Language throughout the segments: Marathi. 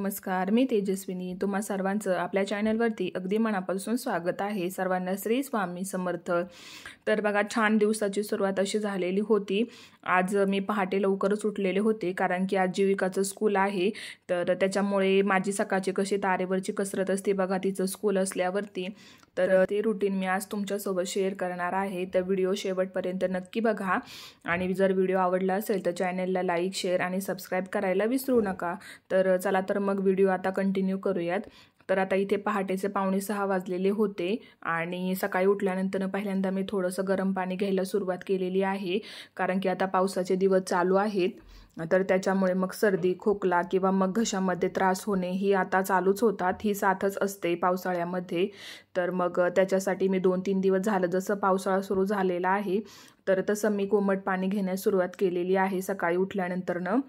नमस्कार, मी तेजस्विनी तुम्हा सर्वांचं आपल्या चॅनलवरती अगदी मनापासून स्वागत आहे। सर्वांना श्री स्वामी समर्थ। तर बघा, छान दिवसाची सुरुवात अशी झालेली होती। आज मी पहाटे लवकरच उठलेले होते कारण की आज जीविकाचं स्कूल आहे। तर त्याच्यामुळे माझी सकाळची कशी तारेवरची कसरत असते बघा, तिचं स्कूल असल्यावरती। तर ते रुटीन मी आज तुमच्यासोबत शेअर करणार आहे। तर व्हिडिओ शेवटपर्यंत नक्की बघा आणि जर व्हिडिओ आवडला असेल तर चॅनलला लाईक, शेअर आणि सबस्क्राईब करायला विसरू नका। तर चला तर मग व्हिडिओ आता कंटिन्यू करूयात। तर आता इथे पहाटेचे 5:45 वाजलेले होते आणि सकाळी उठल्यानंतर पहिल्यांदा मी थोडंसं गरम पाणी घ्यायला सुरुवात केलेली आहे कारण की आता पावसाचे दिवस चालू आहेत। तर त्याच्यामुळे मग सर्दी, खोकला किंवा मग घशामध्ये त्रास होणे ही आता चालूच होतात, ही साथच असते पावसाळ्यामध्ये। तर मग त्याच्यासाठी मी 2-3 दिवस झालं, जसं पावसाळा सुरू झालेला आहे तर तसं मी कोमट पाणी घेण्यास सुरुवात केलेली आहे सकाळी उठल्यानंतरनं।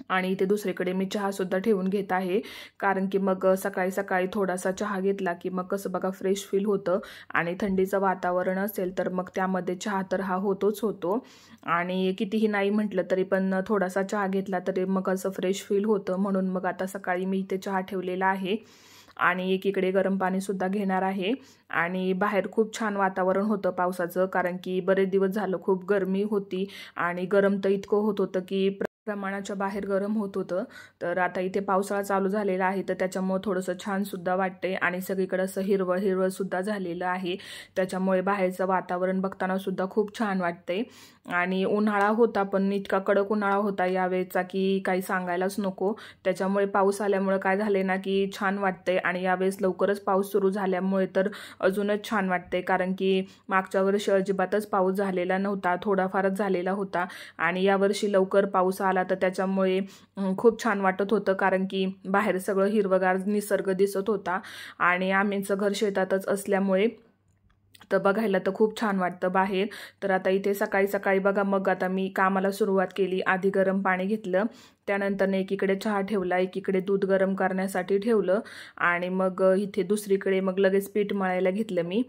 आणि इथे दुसरीकडे मी चहासुद्धा ठेवून घेत आहे कारण की मग सकाळी सकाळी थोडासा चहा घेतला की मग कसं बघा फ्रेश फील होतं आणि थंडीचं वातावरण असेल तर मग त्यामध्ये चहा तर हा होतोच होतो। आणि कितीही नाही म्हटलं तरी पण थोडासा चहा घेतला तरी मग असं फ्रेश फील होतं, म्हणून मग आता सकाळी मी इथे चहा ठेवलेला आहे आणि एकीकडे गरम पाणीसुद्धा घेणार आहे। आणि बाहेर खूप छान वातावरण होतं पावसाचं कारण की बरेच दिवस झालं खूप गरमी होती आणि गरम तर इतकं होत होतं की प्रमाणाच्या बाहेर गरम होत होतं। तर आता इथे पावसाळा चालू झालेला आहे तर त्याच्यामुळे थोडंसं छान सुद्धा वाटते आणि सगळीकडे असं हिरवळ हिरवळ सुद्धा झालेलं आहे, त्याच्यामुळे बाहेरचं वातावरण बघताना सुद्धा खूप छान वाटते। आणि उन्हाळा होता पण इतका कडक उन्हाळा होता यावेळेचा की काही सांगायलाच नको। त्याच्यामुळे पाऊस आल्यामुळे काय झाले ना की छान वाटते आणि यावेळेस लवकरच पाऊस सुरू झाल्यामुळे तर अजूनच छान वाटते कारण की मागच्या वर्षी अजिबातच पाऊस झालेला नव्हता, थोडाफारच झालेला होता आणि यावर्षी लवकर पाऊस आला तर त्याच्यामुळे खूप छान वाटत होतं कारण की बाहेर सगळं हिरवगार निसर्ग दिसत होता आणि आम्हीचं घर शेतातच असल्यामुळे तर बघायला तर खूप छान वाटतं बाहेर। तर आता इथे सकाळी सकाळी बघा, मग आता मी कामाला सुरुवात केली। आधी गरम पाणी घेतलं, त्यानंतर एकीकडे चहा ठेवला, एकीकडे दूध गरम करण्यासाठी ठेवलं आणि मग इथे दुसरीकडे मग लगेच पीठ मळायला घेतलं मी।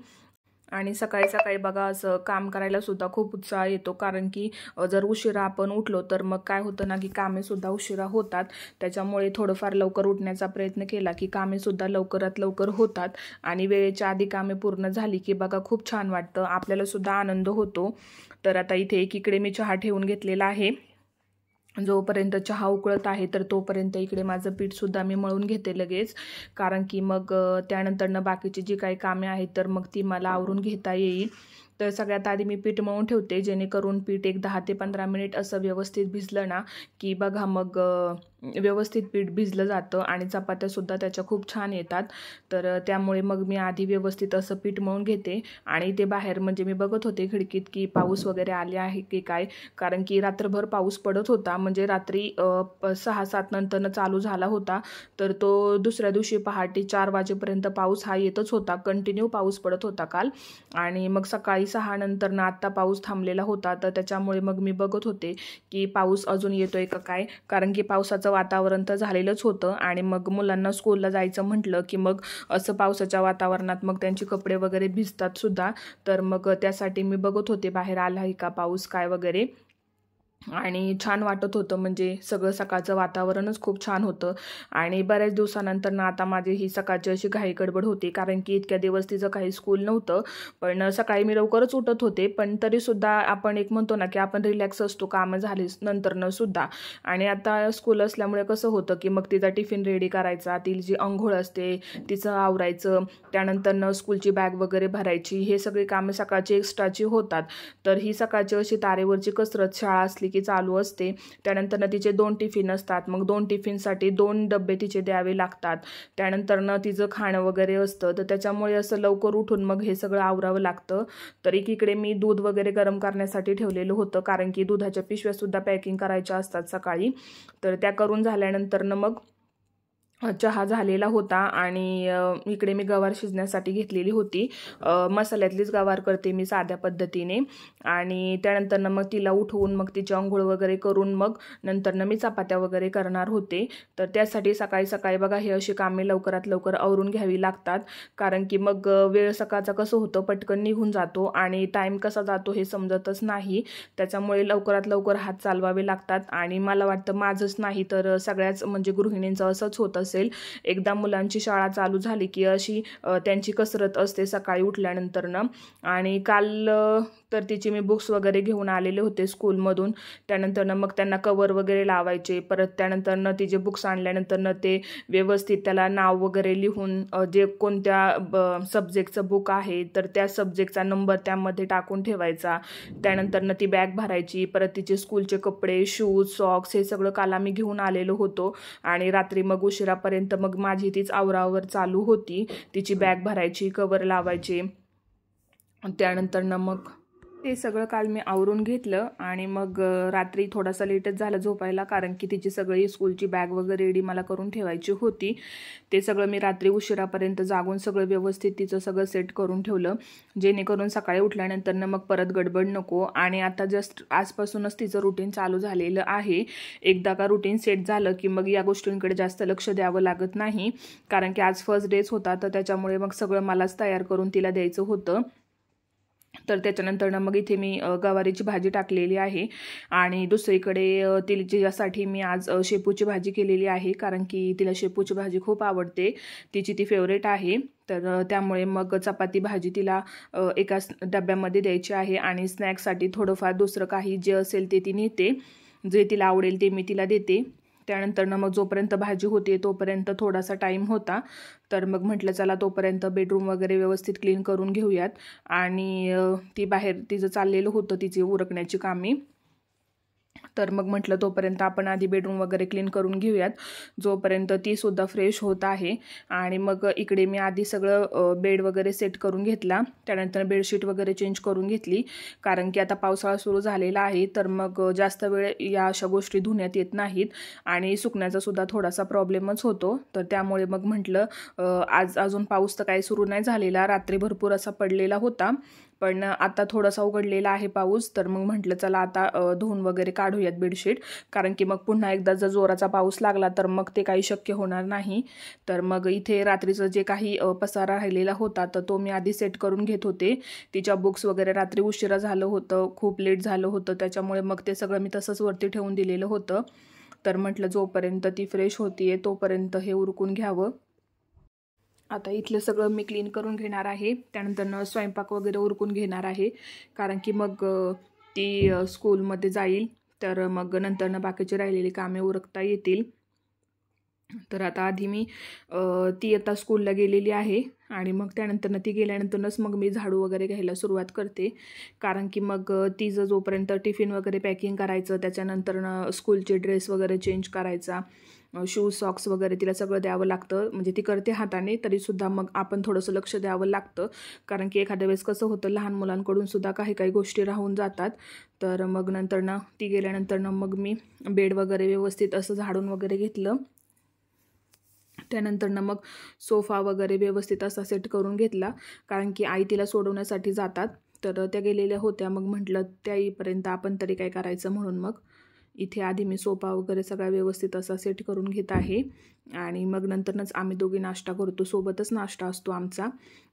आणि सकाळी सकाळी बघा असं काम करायला सुद्धा खूप उत्साह येतो कारण की जर उशिरा आपण उठलो तर मग काय होतं ना की कामेसुद्धा उशिरा होतात। त्याच्यामुळे थोडंफार लवकर उठण्याचा प्रयत्न केला की कामेसुद्धा लवकरात लवकर होतात आणि वेळेच्या आधी कामे पूर्ण झाली की बघा खूप छान वाटतं, आपल्याला सुद्धा आनंद होतो। तर आता इथे एकीकडे मी चहा ठेवून घेतलेला आहे, जोपर्यंत चहा उकळत आहे तर तोपर्यंत इकडे माझं पीठसुद्धा मी मळून घेते लगेच कारण की मग त्यानंतरनं बाकीची जी काही कामे आहेत तर मग ती मला आवरून घेता येईल। तर सगळ्यात आधी मी पीठ मळून ठेवते जेणेकरून पीठ एक 10 ते 15 मिनिट असं व्यवस्थित भिजलं ना की बघा मग व्यवस्थित पीठ भिजलं जातं आणि चपात्यासुद्धा त्याच्या खूप छान येतात। तर त्यामुळे मग मी आधी व्यवस्थित असं पीठ मळून घेते आणि ते बाहेर म्हणजे मी बघत होते खिडकीत की पाऊस वगैरे आले आहे की काय, कारण की रात्रभर पाऊस पडत होता, म्हणजे रात्री 6-7 नंतरनं चालू झाला होता तर तो दुसऱ्या दिवशी पहाटे 4 वाजेपर्यंत पाऊस हा येतच होता, कंटिन्यू पाऊस पडत होता काल। आणि मग सकाळी 6 नंतरनं आत्ता पाऊस थांबलेला होता तर त्याच्यामुळे मग मी बघत होते की पाऊस अजून येतोय का काय, कारण की पावसाचं वातावरण तर झालेलंच होतं आणि मग मुलांना स्कूलला जायचं म्हटलं की मग असं पावसाच्या वातावरणात मग त्यांचे कपडे वगैरे भिजतात सुद्धा। तर मग त्यासाठी मी बघत होते बाहेर आला आहे का पाऊस काय वगैरे, आणि छान वाटत होतं, म्हणजे सगळं सकाळचं वातावरणच खूप छान होतं। आणि बऱ्याच दिवसानंतर ना आता माझी ही सकाळची अशी घाई गडबड होती कारण की इतक्या दिवस तिचं काही स्कूल नव्हतं, पण सकाळी मी लवकरच उठत होते पण तरीसुद्धा आपण एक म्हणतो ना की आपण रिलॅक्स असतो कामं झाली नंतरनं सुद्धा। आणि आता स्कूल असल्यामुळे कसं होतं की मग तिचा टिफिन रेडी करायचा, तिची जी अंघोळ असते तिचं आवरायचं, त्यानंतरनं स्कूलची बॅग वगैरे भरायची, हे सगळे कामं सकाळची एक्स्ट्राची होतात। तर ही सकाळची अशी तारेवरची कसरत शाळा असली की चालू असते। त्यानंतर तिचे 2 टिफिन असतात, मग 2 टिफिनसाठी 2 डबे तिचे द्यावे लागतात, त्यानंतरनं तिचं खाणं वगैरे असतं, तर त्याच्यामुळे असं लवकर उठून मग हे सगळं आवरावं लागतं। तर एकीकडे मी दूध वगैरे गरम करण्यासाठी ठेवलेलं होतं कारण की दुधाच्या पिशव्यासुद्धा पॅकिंग करायच्या असतात सकाळी, तर त्या करून झाल्यानंतरनं मग चहा झालेला होता आणि इकडे मी गवार शिजण्यासाठी घेतलेली होती. मसाल्यातलीच गवार करते मी साध्या पद्धतीने. आणि त्यानंतर मग तिला उठवून मग तिची अंघोळ वगैरे करून मग नंतर मी चपात्या वगैरे करणार होते. तर त्यासाठी सकाळी सकाळी बघा हे अशी कामे लवकरात लवकर आवरून घ्यावी लागतात, कारण की मग वेळ सकाळचा कसं होतं पटकन निघून जातो आणि टाईम कसा जातो हे समजतच नाही. त्याच्यामुळे लवकरात लवकर हात चालवावे लागतात. आणि मला वाटतं माझंच नाही तर सगळ्याच म्हणजे गृहिणींचं असंच होत असेल. एकदा मुलांची शाळा चालू झाली की अशी त्यांची कसरत असते सकाळी उठल्यानंतरनं. आणि काल तर तिची मी बुक्स वगैरे घेऊन आलेले होते स्कूलमधून. त्यानंतरनं मग त्यांना कवर वगैरे लावायचे. परत त्यानंतरनं तिचे बुक्स आणल्यानंतरनं ते व्यवस्थित त्याला नाव वगैरे लिहून जे कोणत्या सब्जेक्टचं बुक आहे तर त्या सब्जेक्टचा नंबर त्यामध्ये टाकून ठेवायचा. त्यानंतरनं ती बॅग भरायची. परत तिचे स्कूलचे कपडे, शूज, सॉक्स हे सगळं काल आम्ही घेऊन आलेलो होतो. आणि रात्री मग उशिरापर्यंत मग माझी तीच आवरावर चालू होती. तिची बॅग भरायची, कवर लावायची. त्यानंतरनं मग ते सगळं काल मी आवरून घेतलं. आणि मग रात्री थोडासा लेटच झालं झोपायला, कारण की तिची सगळी स्कूलची बॅग वगैरे रेडी मला करून ठेवायची होती. ते सगळं मी रात्री उशिरापर्यंत जागून सगळं व्यवस्थित तिचं सगळं सेट करून ठेवलं, जेणेकरून सकाळी उठल्यानंतर मग परत गडबड नको. आणि आता जस्ट आजपासूनच तिचं रुटीन चालू झालेलं आहे. एकदा का रुटीन सेट झालं की मग या गोष्टींकडे जास्त लक्ष द्यावं लागत नाही, कारण की आज फर्स्ट डेच होता तर त्याच्यामुळे मग सगळं मलाच तयार करून तिला द्यायचं होतं. तर त्याच्यानंतर मग इथे मी गवारीची भाजी टाकलेली आहे. आणि दुसरीकडे तिच्यासाठी मी आज शेपूची भाजी केलेली आहे, कारण की तिला शेपूची भाजी खूप आवडते, तिची ती फेवरेट आहे. तर त्यामुळे मग चपाती भाजी तिला एका डब्यामध्ये द्यायची आहे. आणि स्नॅक्ससाठी थोडंफार दुसरं काही जे असेल ते ती नेते, जे तिला आवडेल ते मी तिला देते. त्यानंतर मग जोपर्यंत भाजी होते तोपर्यंत थोडासा टाईम होता, तर मग म्हटलं चला तोपर्यंत बेडरूम वगैरे व्यवस्थित क्लीन करून घेऊयात. आणि ती बाहेर तिचं चाललेलं होतं तिची उरकण्याची कामे. तर मग म्हटलं तोपर्यंत आपण आधी बेडरूम वगैरे क्लीन करून घेऊयात, जोपर्यंत ती सुद्धा फ्रेश होत आहे. आणि मग इकडे मी आधी सगळं बेड वगैरे सेट करून घेतला. त्यानंतर बेडशीट वगैरे चेंज करून घेतली, कारण की आता पावसाळा सुरू झालेला आहे, तर मग जास्त वेळ या अशा गोष्टी धुण्यात येत नाहीत आणि सुकण्याचा सुद्धा थोडासा प्रॉब्लेमच होतो. तर त्यामुळे मग म्हटलं आज अजून पाऊस तर काही सुरू नाही झालेला, रात्री भरपूर असा पडलेला होता, पण आता थोडासा उघडलेला आहे पाऊस. तर मग म्हटलं चला आता धुवून वगैरे काढूयात बेडशीट, कारण की मग पुन्हा एकदा जर जोराचा पाऊस लागला तर मग ते काही शक्य होणार नाही. तर मग इथे रात्रीचं जे काही पसारा राहिलेला होता तर तो मी आधी सेट करून घेत होते. तिच्या बुक्स वगैरे रात्री उशिरा झालं होतं, खूप लेट झालं होतं, त्याच्यामुळे मग ते सगळं मी तसंच वरती ठेवून दिलेलं होतं. तर म्हटलं जोपर्यंत ती फ्रेश होतीये तोपर्यंत हे उरकून घ्यावं. आता इथलं सगळं मी क्लीन करून घेणार आहे. त्यानंतर स्वयंपाक वगैरे उरकून घेणार आहे, कारण की मग ती स्कूलमध्ये जाईल, तर मग नंतर बाकीची राहिलेली कामे उरकता येतील. तर आता आधी मी ती आता स्कूलला गेलेली आहे आणि मग त्यानंतर ती गेल्यानंतरच मग मी झाडू वगैरे घ्यायला सुरुवात करते, कारण की मग तिचं जोपर्यंत टिफिन वगैरे पॅकिंग करायचं, त्याच्यानंतर स्कूलचे ड्रेस वगैरे चेंज करायचा, शूज सॉक्स वगैरे तिला सगळं द्यावं लागतं. म्हणजे ती करते हाताने तरीसुद्धा मग आपण थोडंसं लक्ष द्यावं लागतं, कारण की एखाद्या वेळेस कसं होतं लहान मुलांकडून सुद्धा काही काही गोष्टी राहून जातात. तर मग नंतर ती गेल्यानंतर मग मी बेड वगैरे व्यवस्थित असं झाडून वगैरे घेतलं. त्यानंतर मग सोफा वगैरे व्यवस्थित असा सेट करून घेतला, कारण की आई तिला सोडवण्यासाठी जातात, तर त्या गेलेल्या होत्या. मग म्हटलं त्या येईपर्यंत आपण तरी काय करायचं, म्हणून मग इथे आधी मी सोफा वगैरे सगळा व्यवस्थित असा सेट करून घेत आहे. आणि मग नंतरच आम्ही दोघी नाश्ता करतो, सोबतच नाश्ता असतो आमचा.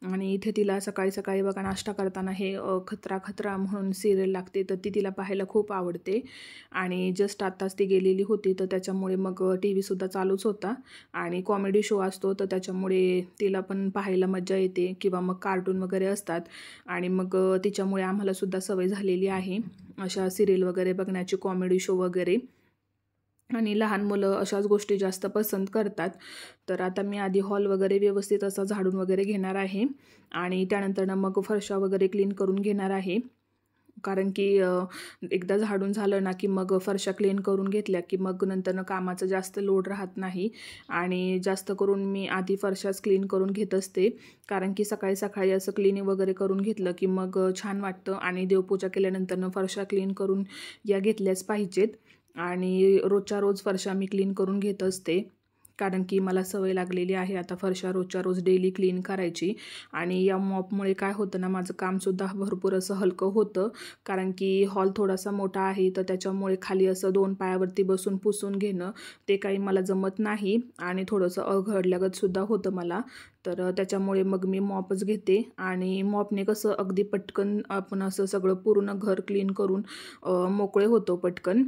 आणि इथे तिला सकाळी सकाळी बघा नाश्ता करताना हे खतरा खतरा म्हणून सिरियल लागते, तर ती तिला पाहायला खूप आवडते. आणि जस्ट आत्ताच ती गेलेली होती, तर त्याच्यामुळे मग TV सुद्धा चालूच होता आणि कॉमेडी शो असतो, तर त्याच्यामुळे तिला पण पाहायला मजा येते, किंवा मग कार्टून वगैरे असतात. आणि मग तिच्यामुळे आम्हाला सुद्धा सवय झालेली आहे अशा सिरियल वगैरे बघण्याची, कॉमेडी शो वगैरे. आणि लहान मुलं अशाच गोष्टी जास्त पसंत करतात. तर आता मी आधी हॉल वगैरे व्यवस्थित असा झाडून वगैरे घेणार आहे, आणि त्यानंतर मग फरशा वगैरे क्लीन करून घेणार आहे, कारण की एकदा झाडून झालं ना की मग फरशा क्लीन करून घेतल्या की मग नंतर कामाचं जास्त लोड राहत नाही. आणि जास्त करून मी आधी फरशाच क्लीन करून घेत असते, कारण की सकाळी सकाळी असं क्लिनिंग वगैरे करून घेतलं की मग छान वाटतं. आणि देवपूजा केल्यानंतर फरशा क्लीन करून या घेतल्याच पाहिजेत. आणि रोजच्या रोज फरशा मी क्लीन करून घेत असते, कारण की मला सवय लागलेली आहे आता फरशा रोजच्या रोज डेली क्लीन करायची. आणि या मॉपमुळे काय होतं ना, माझं कामसुद्धा भरपूर असं हलकं होतं. कारण की हॉल थोडासा मोठा आहे, तर त्याच्यामुळे खाली असं 2 पायावरती बसून पुसून घेणं ते काही मला जमत नाही आणि थोडंसं अवघडल्यागतसुद्धा होतं मला. तर त्याच्यामुळे मग मी मॉपच घेते आणि मॉपने कसं अगदी पटकन आपण असं सगळं पूर्ण घर क्लीन करून मोकळे होतो पटकन.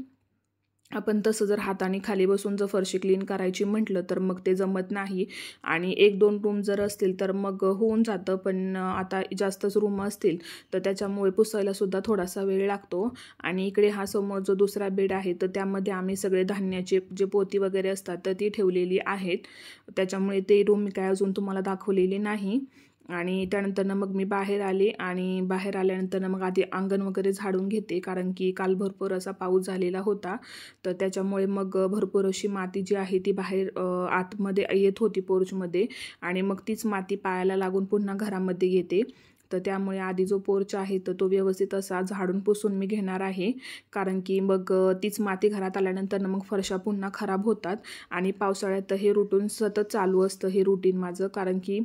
आपण तसं जर हाताने खाली बसून जर फरशी क्लीन करायची म्हटलं तर मग ते जमत नाही. आणि 1-2 रूम जर असतील तर मग होऊन जातं, पण आता जास्तच रूम असतील तर त्याच्यामुळे पुसायलासुद्धा थोडासा वेळ लागतो. आणि इकडे हा समोर जो दुसरा बेड आहे तर त्यामध्ये आम्ही सगळे धान्याचे जे पोती वगैरे असतात तर ती ठेवलेली आहेत. त्याच्यामुळे ते रूम मी काय अजून तुम्हाला दाखवलेली नाही. आणि त्यानंतरनं मग मी बाहेर आले आणि बाहेर आल्यानंतर मग आधी अंगण वगैरे झाडून घेते, कारण की काल भरपूर असा पाऊस झालेला होता. तर त्याच्यामुळे मग भरपूर अशी माती जी आहे ती बाहेर आतमध्ये येत होती पोर्चमध्ये, आणि मग तीच माती पायाला लागून पुन्हा घरामध्ये येते. तर त्यामुळे आधी जो पोर्च आहे तर तो व्यवस्थित असा झाडून पुसून मी घेणार आहे, कारण की मग तीच माती घरात आल्यानंतर मग फरशा पुन्हा खराब होतात. आणि पावसाळ्यात हे रुटीन सतत चालू असतं, हे रुटीन माझं, कारण की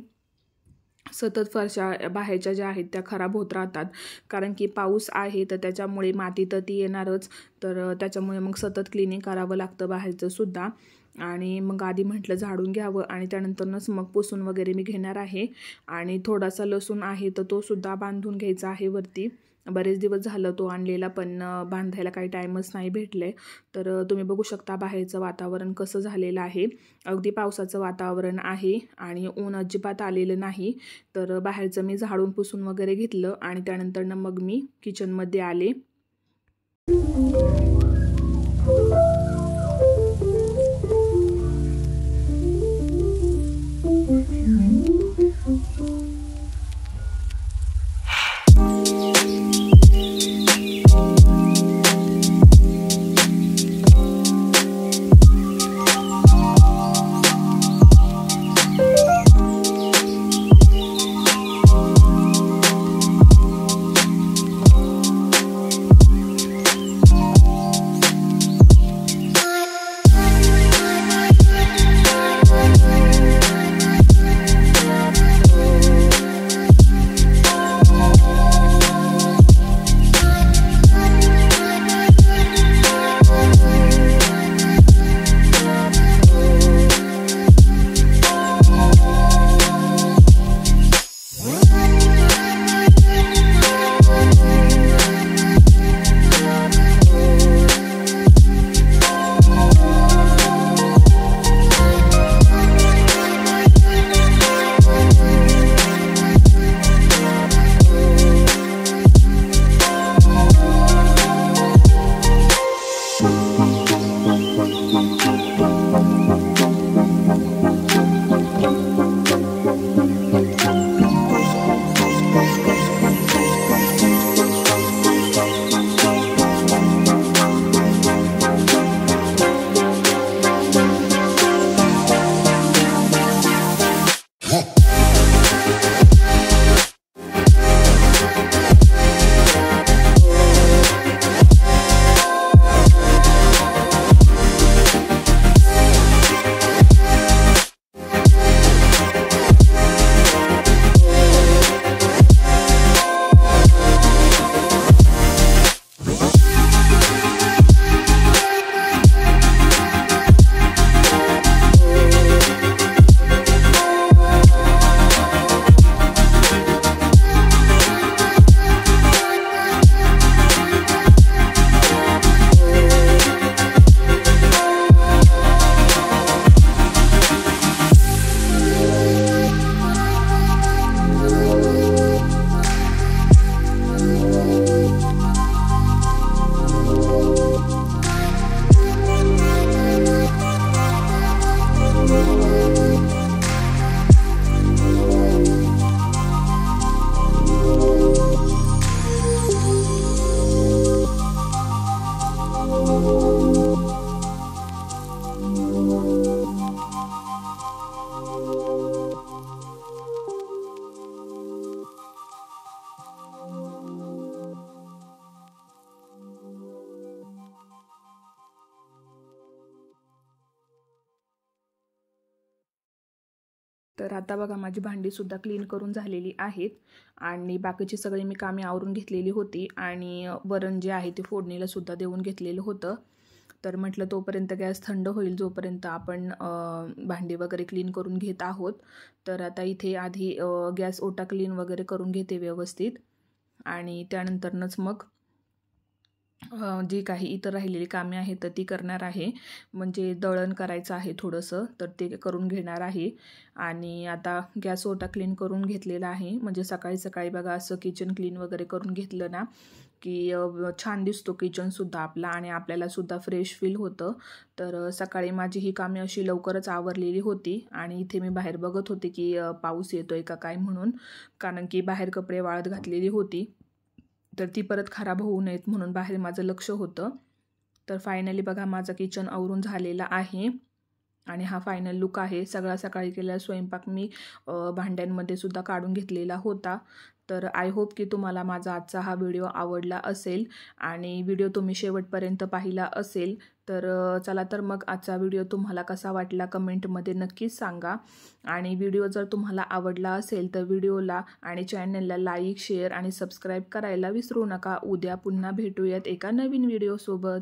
सतत फरशा बाहेरच्या ज्या आहेत त्या खराब होत राहतात. कारण की पाऊस आहे तर त्याच्यामुळे माती तर ती येणारच. तर त्याच्यामुळे मग सतत क्लिनिंग करावं लागतं बाहेरचं सुद्धा. आणि मग आधी म्हटलं झाडून घ्यावं आणि त्यानंतरच मग पुसून वगैरे मी घेणार आहे. आणि थोडासा लसूण आहे तर तो सुद्धा बांधून घ्यायचा आहे वरती. बरेच दिवस झालं तो आणलेला, पण बांधायला काही टाईमच नाही भेटले. तर तुम्ही बघू शकता बाहेरचं वातावरण कसं झालेलं आहे. अगदी पावसाचं वातावरण आहे आणि ऊन अजिबात आलेलं नाही. तर बाहेरचं मी झाडून पुसून वगैरे घेतलं आणि त्यानंतरनं मग मी किचनमध्ये आले. तर आता बघा माझी भांडीसुद्धा क्लीन करून झालेली आहेत आणि बाकीची सगळी मी कामे आवरून घेतलेली होती आणि वरण जे आहे ते फोडणीलासुद्धा देऊन घेतलेलं होतं. तर म्हटलं तोपर्यंत गॅस थंड होईल जोपर्यंत आपण भांडी वगैरे क्लीन करून घेत आहोत. तर आता इथे आधी गॅस ओटा क्लीन वगैरे करून घेते व्यवस्थित आणि त्यानंतरच मग जी काही इतर राहिलेली कामे आहेत तर ती करणार आहे. म्हणजे दळण करायचं आहे थोडंसं, तर ते करून घेणार आहे. आणि आता गॅस ओटा क्लीन करून घेतलेला आहे. म्हणजे सकाळी सकाळी बघा असं किचन क्लीन वगैरे करून घेतलं ना की छान दिसतो किचनसुद्धा आपला आणि आपल्यालासुद्धा फ्रेश फील होतं. तर सकाळी माझी ही कामे अशी लवकरच आवरलेली होती आणि इथे मी बाहेर बघत होते की पाऊस येतोय का काय म्हणून, कारण की बाहेर कपडे वाळत घातलेली होती तर ती परत खराब होऊ नयेत म्हणून बाहेर माझं लक्ष होतं. तर फायनली बघा माझं किचन आवरून झालेला आहे आणि हा फायनल लुक आहे. सकाळी केलेला स्वयंपाक मी भांड्यांमध्ये सुद्धा काढून घेतलेला होता. तर आय होप की तुम्हाला माझा आजचा हा व्हिडिओ आवडला असेल आणि व्हिडिओ तुम्ही शेवटपर्यंत पाहिला असेल. तर चला तर मग आजचा व्हिडिओ तुम्हाला कसा वाटला कमेंटमध्ये नक्कीच सांगा. आणि व्हिडिओ जर तुम्हाला आवडला असेल तर व्हिडिओला आणि चॅनलला लाईक, शेअर आणि सबस्क्राईब करायला विसरू नका. उद्या पुन्हा भेटूयात एका नवीन व्हिडिओसोबत.